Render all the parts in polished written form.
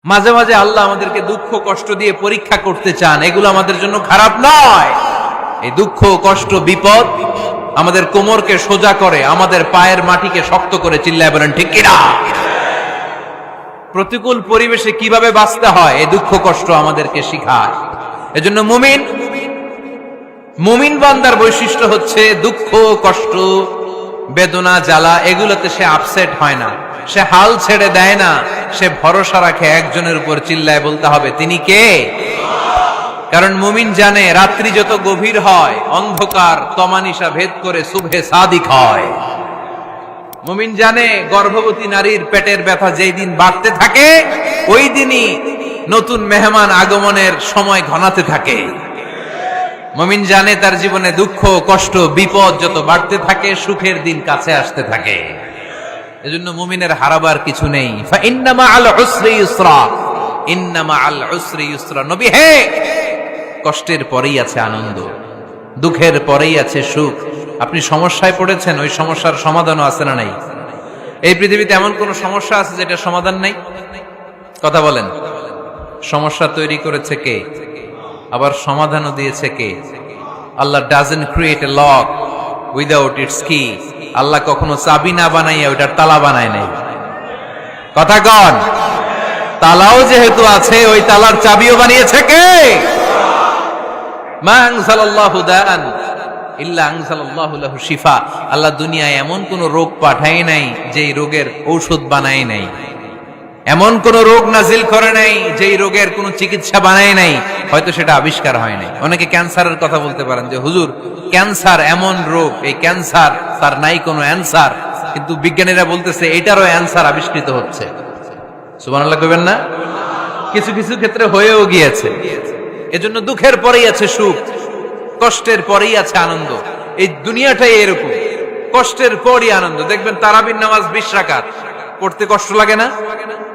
মাঝে মাঝে আল্লাহ আমাদেরকে দুঃখ কষ্ট দিয়ে পরীক্ষা করতে চান, এগুলো আমাদের জন্য খারাপ নয়। এই দুঃখ কষ্ট বিপদ আমাদের কোমরকে সোজা করে, আমাদের পায়ের মাটিকে শক্ত করে, চিল্লায় বলেন ঠিক কিনা? প্রতিকূল পরিবেশে কিভাবে বাঁচতে হয় এই দুঃখ কষ্ট আমাদেরকে শিখায়। এজন্য মুমিন বান্দার বৈশিষ্ট্য হচ্ছে দুঃখ কষ্ট বেদনা জ্বালা এগুলোতে সে আপসেট হয় না, সে হাল ছেড়ে দেয় না, সে ভরসা রাখে একজনের উপর, চিল্লায় বলতে হবে তিনি কে? কারণ মুমিন জানে রাত্রি যত গভীর হয় অন্ধকার তমানিসা ভেদ করে সুবহে সাদিক হয়। মুমিন জানে গর্ভবতী নারীর পেটের ব্যথা যেই দিন বাড়তে থাকে ওই দিনই নতুন মেহমান আগমনের সময় ঘনাতে থাকে। মুমিন জানে তার জীবনে দুঃখ কষ্ট বিপদ যত বাড়তে থাকে সুখের দিন কাছে আসতে থাকে। এজন্য মুমিনের হারাবার কিছু নেই। ফাইন্না মাআল উসরি ইউসরা, ইন্না মাআল উসরি ইউসরা। নবী হে, কষ্টের পরেই আছে আনন্দ, দুঃখের পরেই আছে সুখ। আপনি সমস্যায় পড়েছেন, ওই সমস্যার সমাধানও আছে না নাই? এই পৃথিবীতে এমন কোন সমস্যা আছে যেটা সমাধান নাই? কথা বলেন। সমস্যা তৈরি করেছে কে? আবার সমাধানও দিয়েছে কে? আল্লাহ doesn't create a lock without its key. আল্লাহ কখনো চাবি না বানাইয়া ওইটার তালা বানায় নাই। কথা কন। তালাও যেহেতু আছে ওই তালার চাবিও বানিয়েছে কে? মা আনজালাল্লাহু দাআন ইল্লা আনজালাল্লাহু লাহু শিফা। আল্লাহ দুনিয়ায় এমন কোন রোগ পাঠায় নাই যেই রোগের ঔষধ বানায় নাই, এমন কোন রোগ নাজিল করে নাই যেই রোগের কোন চিকিৎসা বানায় নাই, হয়তো সেটা আবিষ্কার হয় নাই। অনেকে ক্যান্সারের কথা বলতে পারেন যে হুজুর ক্যান্সার এমন রোগ, এই ক্যান্সার তার নাই কোনো অ্যানসার, কিন্তু বিজ্ঞানীরা বলতেছে এটারও অ্যানসার আবিষ্কৃত হচ্ছে। সুবহানাল্লাহ কইবেন না? কিছু কিছু ক্ষেত্রে হয়েও গিয়েছে। এজন্য দুঃখের পরেই আছে সুখ, কষ্টের পরেই আছে আনন্দ। এই দুনিয়াটাই এরকম, কষ্টের পরই আনন্দ। দেখবেন তারাবির নামাজ 20 রাকাত পড়তে কষ্ট লাগে না?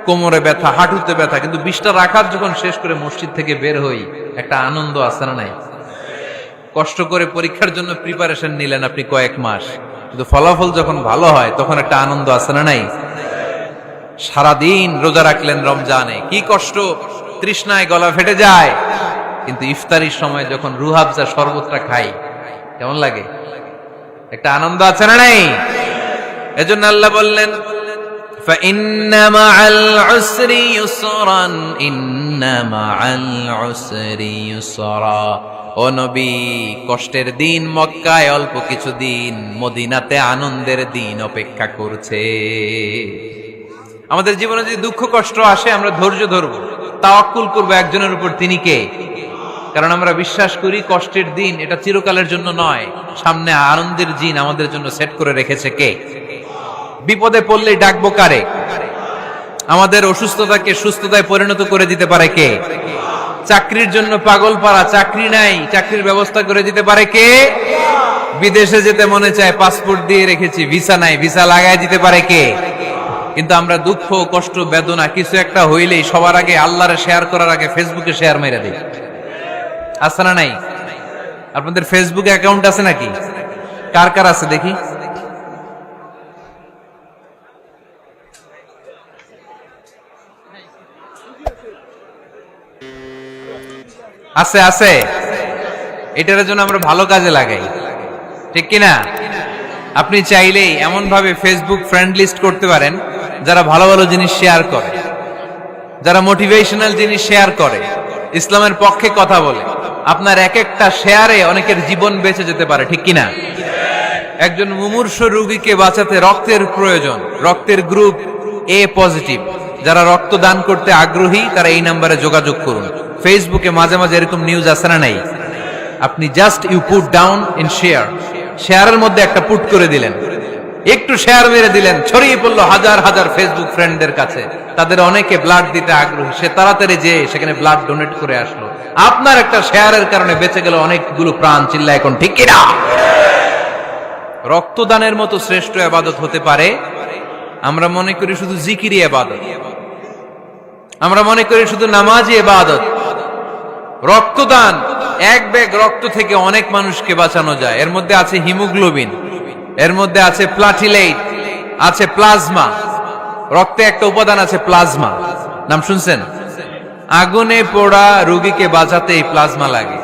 কোমরে ব্যথা, হাঁটুতে ব্যথা, কিন্তু 20টা রাকাত যখন শেষ করে মসজিদ থেকে বের হই একটা আনন্দ আছে না নাই? কষ্ট করে পরীক্ষার জন্য প্রিপারেশন নিলেন আপনি কয়েক মাস, কিন্তু ফলাফল যখন ভালো হয় তখন একটা আনন্দ আছে না নাই? সারাদিন রোজা রাখলেন রমজানে, কি কষ্ট, তৃষ্ণায় গলা ফেটে যায়, কিন্তু ইফতারির সময় যখন রুহাবজা শরবতটা খাই কেমন লাগে? একটা আনন্দ আছে না নাই? এজন্য আল্লাহ বললেন ফাইন্না মাআল উসরি ইউসরান, ইন্না মাআল উসরি ইউসরা। ও নবী, কষ্টের দিন মক্কায় অল্প কিছু দিন, মদিনাতে আনন্দের দিন অপেক্ষা করছে। আমাদের জীবনে যদি দুঃখ কষ্ট আসে আমরা ধৈর্য ধরবো, তাওয়াক্কুল করবো একজনের উপর, তিনি কে? কারণ আমরা বিশ্বাস করি কষ্টের দিন এটা চিরকালের জন্য নয়, সামনে আনন্দের দিন আমাদের জন্য সেট করে রেখেছে কে? বিপদে পড়লে ডাকবো কারে? আমাদের অসুস্থতাকে সুস্থতায় পরিণত করে দিতে পারে কে? চাকরির জন্য পাগল পারা, চাকরি নাই, চাকরির ব্যবস্থা করে দিতে পারে কে? বিদেশে যেতে মনে চায়, পাসপোর্ট দিয়ে রেখেছি, ভিসা নাই, ভিসা লাগায় দিতে পারে কে? কিন্তু আমরা দুঃখ কষ্ট বেদনা কিছু একটা হইলেই সবার আগে আল্লাহরে শেয়ার করার আগে ফেসবুকে শেয়ার মেরে দিই। আছে না নাই? আপনাদের ফেসবুকে অ্যাকাউন্ট আছে নাকি? কার কার আছে দেখি? আছে আছে। এটার জন্য আমরা ভালো কাজে লাগাই, ঠিক কিনা? আপনি চাইলেই এমন ভাবে ফেসবুক ফ্রেন্ড লিস্ট করতে পারেন যারা ভালো ভালো জিনিস শেয়ার করে, যারা মোটিভেশনাল জিনিস শেয়ার করে, ইসলামের পক্ষে কথা বলে। আপনার এক একটা শেয়ারে অনেকের জীবন বেঁচে যেতে পারে, ঠিক কিনা? একজন মুমূর্ষু রোগীকে বাঁচাতে রক্তের প্রয়োজন, রক্তের গ্রুপ এ পজিটিভ। যারা রক্ত দান করতে আগ্রহী তারা এই নাম্বারে যোগাযোগ করুন। ফেসবুকে মাঝে মাঝে এরকম নিউজ আসে না নাই? আপনি just you put down in share, শেয়ারের মধ্যে একটা পুট করে দিলেন, একটু শেয়ার মেরে দিলেন, ছড়িয়ে পড়লো হাজার হাজার ফেসবুক ফ্রেন্ডদের কাছে। তাদের অনেকে ব্লাড দিতে আগ্রহী, সে তাড়াতাড়ি যে সেখানে ব্লাড ডোনেট করে আসলো। আপনার একটা শেয়ারের কারণে বেঁচে গেল অনেকগুলো প্রাণ, চিল্লা এখন ঠিক কিনা? রক্তদানের মতো শ্রেষ্ঠ ইবাদত হতে পারে? আমরা মনে করি শুধু জিকিরি ইবাদত, আমরা মনে করি শুধু নামাজি ইবাদত। রক্তদান, এক ব্যাগ রক্ত থেকে অনেক মানুষকে বাঁচানো যায়। এর মধ্যে আছে হিমোগ্লোবিন, এর মধ্যে আছে প্লাটিলেট, আছে প্লাজমা, রক্তে একটা উপাদান আছে প্লাজমা, নাম শুনছেন? আগুনে পোড়া রোগীকে বাঁচাতে এই প্লাজমা লাগে।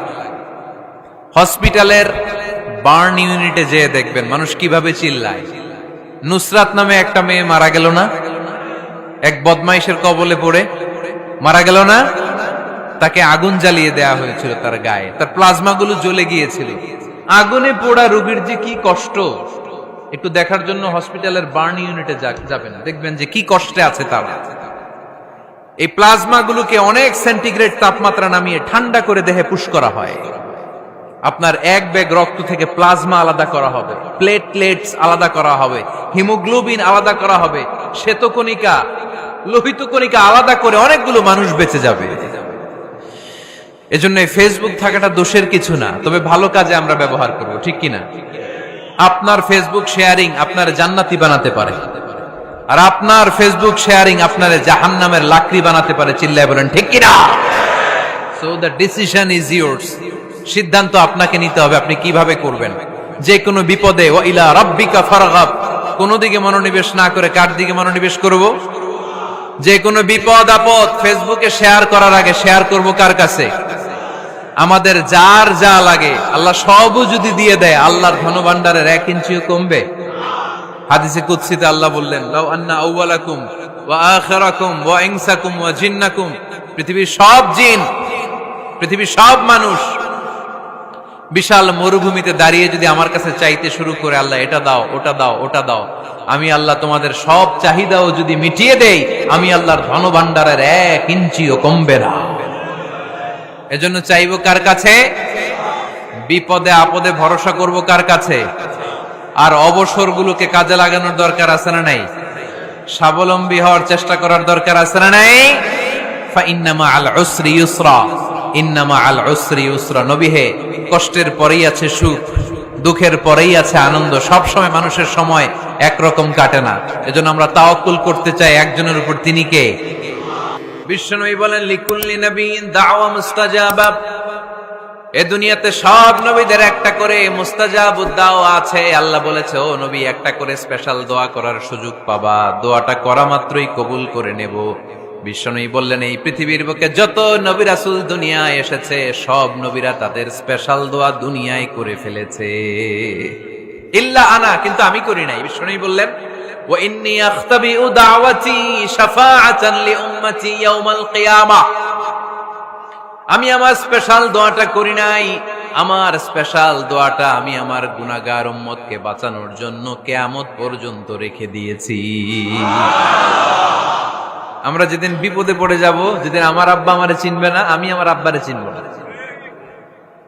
হসপিটালের বার্ন ইউনিটে যেয়ে দেখবেন মানুষ কিভাবে চিল্লায়। নুসরাত নামে একটা মেয়ে মারা গেল না, এক বদমাইশের কবলে পড়ে মারা গেল না? তাকে আগুন জ্বালিয়ে দেয়া হয়েছিল তার গায়ে, তার প্লাজমা গুলো জ্বলে গিয়েছিল। আগুনে পোড়া রোগীর যে কি কষ্ট, একটু দেখার জন্য হসপিটালের বার্ন ইউনিটে যাবেন, দেখবেন যে কি কষ্টে আছে তারা। এই প্লাজমা গুলোকে অনেক সেন্টিগ্রেড তাপমাত্রা নামিয়ে ঠান্ডা করে দেহে পুশ করা হয়। আপনার এক ব্যাগ রক্ত থেকে প্লাজমা আলাদা করা হবে, প্লেটলেটস আলাদা করা হবে, হিমোগ্লোবিন আলাদা করা হবে, শ্বেতকণিকা, লোহিত কণিকা আলাদা করে অনেকগুলো মানুষ বেঁচে যাবে। এজন্য ফেসবুক থাকাটা দোষের কিছু না, তবে ভালো কাজে আমরা ব্যবহার করব, ঠিক কিনা? আপনার ফেসবুক শেয়ারিং আপনার জান্নাতি বানাতে পারে, আর আপনার ফেসবুক শেয়ারিং আপনার জাহান্নামের লাকড়ি বানাতে পারে। চিল্লায় বলেন ঠিক কিনা? So the decision is yours. সিদ্ধান্ত আপনাকে নিতে হবে, আপনি কিভাবে করবেন। যে কোনো বিপদে ওয়া ইলা রাব্বিকা ফারগাব, কোন দিকে মনোনিবেশ না করে কার দিকে মনোনিবেশ করব? যে কোনো বিপদ আপদ ফেসবুকে শেয়ার করার আগে শেয়ার করব কার কাছে? আমাদের যার যা লাগে আল্লাহ সবও যদি দিয়ে দেয়, আল্লাহর ধনভাণ্ডারের 1 ইঞ্চিও কমবে? হাদিসে কুদসিতে আল্লাহ বললেন, লাউ আন্না আউওয়ালাকুম ওয়া আখিরাকুম ওয়া ইনসাকুম ওয়া জিন্নাকুম, পৃথিবীর সব জিন, পৃথিবীর সব মানুষ বিশাল মরুভূমিতে দাঁড়িয়ে যদি আমার কাছে চাইতে শুরু করে, আল্লাহ এটা দাও, ওটা দাও, ওটা দাও, আমি আল্লাহ তোমাদের সব চাহিদাও যদি মিটিয়ে দেই, আমি আল্লাহর ধনভাণ্ডারের 1 ইঞ্চিও কমবে না। এজন্য চাইবো কার কাছে? বিপদে আপদে ভরসা করব কার কাছে? আর অবসরগুলোকে কাজে লাগানোর দরকার আছে না নাই? স্বাবলম্বী হওয়ার চেষ্টা করার দরকার আছে না নাই? ফা ইন্নামা আল উসরি ইউসরা, ইন্নামা আল উসরি ইউসরা। নবী হে, কষ্টের পরেই আছে সুখ, দুঃখের পরেই আছে আনন্দ। সব সময় মানুষের সময় একরকম কাটে না। এজন্য আমরা তাওয়াক্কুল করতে চাই একজনের উপর, তিনি কে? বিশ্বনবী বলেন, লিকুল্লি নবিয়্যিন দাওয়া মুস্তাজাবা। এ দুনিয়াতে সব নবীদের একটা করে মুস্তাজাবুদ দাওয়া আছে। আল্লাহ বলেছে, ও নবী, একটা করে স্পেশাল দোয়া করার সুযোগ পাবা, দোয়াটা করা মাত্রই কবুল করে নেব। বিশ্বনবী বললেন, এই পৃথিবীর বুকে যত নবী রাসূল দুনিয়ায় এসেছে, সব নবীরা তাদের স্পেশাল দোয়া দুনিয়ায় করে ফেলেছে, ইল্লা আনা, কিন্তু আমি করি নাই। বিশ্বনবী বললেন, ওয়া ইন্নী আখতাবিউ দাওয়াতি শাফাআতান লিউম্মতি ইয়াউমাল কিয়ামাহ। আমি আমার স্পেশাল দোয়াটা করি নাই। আমার স্পেশাল দোয়াটা আমি আমার গুনাহগার উম্মতকে বাঁচানোর জন্য কিয়ামত পর্যন্ত রেখে দিয়েছি। আমরা যেদিন বিপদে পড়ে যাব, যেদিন আমার আব্বা আমারে চিনবে না, আমি আমার আব্বারে চিনব না,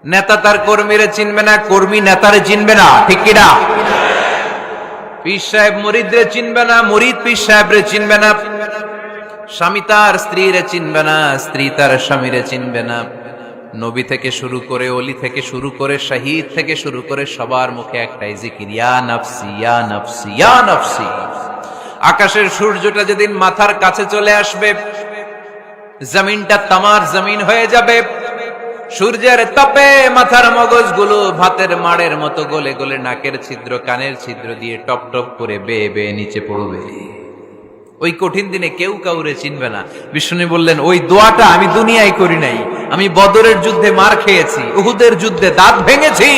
নেতা তার কর্মীরে চিনবে না, কর্মী নেতারে চিনবে না, ঠিক কি না? পীর সাহেব মুরিদরে চিনবে না, মুরিদ পীর সাহেবরে চিনবে না, স্বামী তার স্ত্রীরে চিনবে না, স্ত্রী তার স্বামীরে চিনবে না। নবী থেকে শুরু করে, ওলি থেকে শুরু করে, শহীদ থেকে শুরু করে সবার মুখে একটাই জিকির, ইয়া নাফসি ইয়া নাফসি ইয়া নাফসি। আকাশের সূর্যটা যেদিন মাথার কাছে চলে আসবে, জমিনটা তামার জমিন হয়ে যাবে। সূর্যের তাপে মাথার মগজগুলো ভাতের মাড়ের মতো গলে গলে নাকের ছিদ্র, কানের ছিদ্র দিয়ে টপ টপ করে বেয়ে বেয়ে নিচে পড়বে। ওই কঠিন দিনে কেউ কাউরে চিনবে না। বিষ্ণু বললেন, ওই দোয়াটা আমি দুনিয়ায় করি নাই। আমি বদরের যুদ্ধে মার খেয়েছি, উহুদের যুদ্ধে দাঁত ভেঙেছি,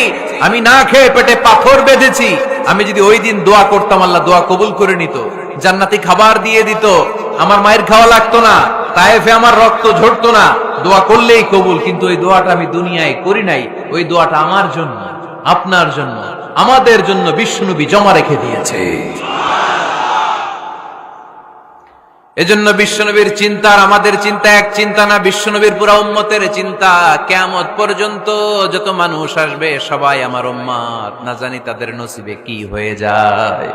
আমি না খেয়ে পেটে পাথর বেঁধেছি। আমি যদি ওই দিন দোয়া করতাম, আল্লাহ দোয়া কবুল করে নিত, জান্নাতি খাবার দিয়ে দিত, আমার মায়ের খাওয়া লাগতো না, তায়েফে আমার রক্ত ঝরতো না, দোয়া করলেই কবুল। কিন্তু ওই দোয়াটা আমি দুনিয়ায় করি নাই। ওই দোয়াটা আমার জন্য, আপনার জন্য, আমাদের জন্য বিশ্বনবী জমা রেখে দিয়েছে। এজন্য বিশ্বনবীর চিন্তা আর আমাদের চিন্তা এক চিন্তা না। বিশ্বনবীর পুরা উম্মতের চিন্তা, কিয়ামত পর্যন্ত যত মানুষ আসবে সবাই আমার উম্মত, না জানি তাদের নসিবে কি হয়ে যায়।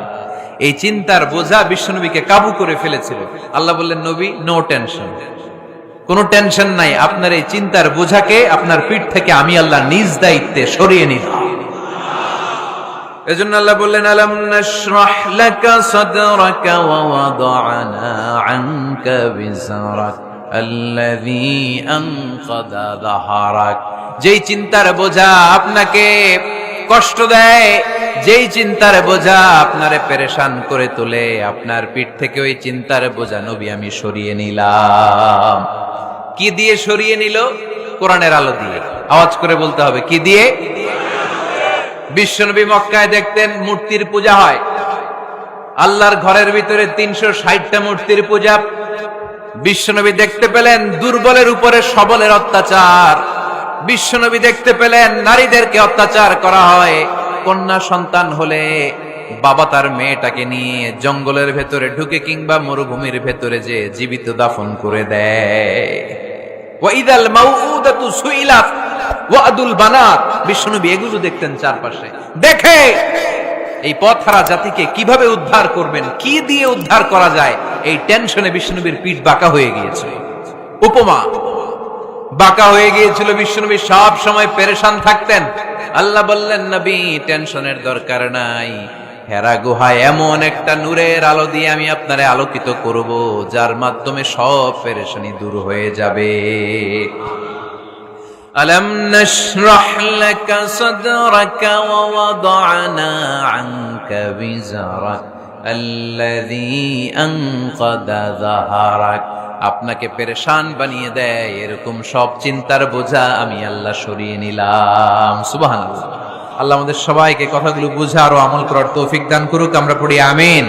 এই চিন্তার বোঝা বিশ্বনবীকে কাবু করে ফেলেছিল। আল্লাহ বললেন, নবী, নো টেনশন, কোনো টেনশন নাই। আপনার এই চিন্তার বোঝাকে আপনার পিঠ থেকে আমি আল্লাহ নিজ দায়িত্বে সরিয়ে নিলাম। এজন্য আল্লাহ বললেন, আলাম নাশরাহ লাকা সাদরাকা ওয়া ওয়াদা'না আনকা বিজরাক আল্লাযী আনকাযা যাহরাক। যেই চিন্তার বোঝা আপনাকে কষ্ট দেয়, যেই চিন্তার বোঝা আপনারে পেরেশান করে তোলে, আপনার পিঠ থেকে ওই চিন্তার বোঝা নবী আমি সরিয়ে নিলাম। কি দিয়ে সরিয়ে নিল? কোরআনের আলো দিয়ে। আওয়াজ করে বলতে হবে, কি দিয়ে? বিশ্বনবী মক্কায় দেখতেন মূর্তির পূজা হয়, আল্লাহর ঘরের ভিতরে 360টা মূর্তির পূজা। বিশ্বনবী দেখতে পেলেন দুর্বলের উপরে সবলের অত্যাচার। বিশ্বনবী দেখতে পেলেন নারীদেরকে অত্যাচার করা হয়। কন্যা সন্তান হলে বাবা তার মেয়েটাকে নিয়ে জঙ্গলের ভেতরে ঢুকে কিংবা মরুভূমির ভেতরে যে জীবিত দাফন করে দেয়। ওয়াইদাল মাউউদাতু সুইলাত ওয়াদুল বানাত। বিশ্বনবী এগুলো দেখতেন চারপাশে। দেখে এই পথহারা জাতিকে কিভাবে উদ্ধার করবেন, কি দিয়ে উদ্ধার করা যায়, এই টেনশনে বিশ্বনবীর পিঠ বাঁকা হয়ে গিয়েছিল। উপমা বাঁকা হয়ে গিয়েছিল। বিশ্বনবী সব সময় পেরেশান থাকতেন। আল্লাহ বললেন, নবী টেনশনের দরকার নাই, হেরা গুহায় এমন একটা নূরের আলো দিয়ে আমি আপনারে আলোকিত করব, যার মাধ্যমে সব পেরেশানি দূর হয়ে যাবে। ألم نشرح لك صدرك ووضعنا عنك وزرك الذي أنقض ظهرك। আপনাকে পেরেশান বানিয়ে দেয় এরকম সব চিন্তার বোঝা আমি আল্লাহ সরিয়ে নিলাম। সুবহানাল্লাহ। আল্লাহ আমাদের সবাইকে কথাগুলো বুঝার ও আমল করার তৌফিক দান করুক। আমরা পড়ি আমিন।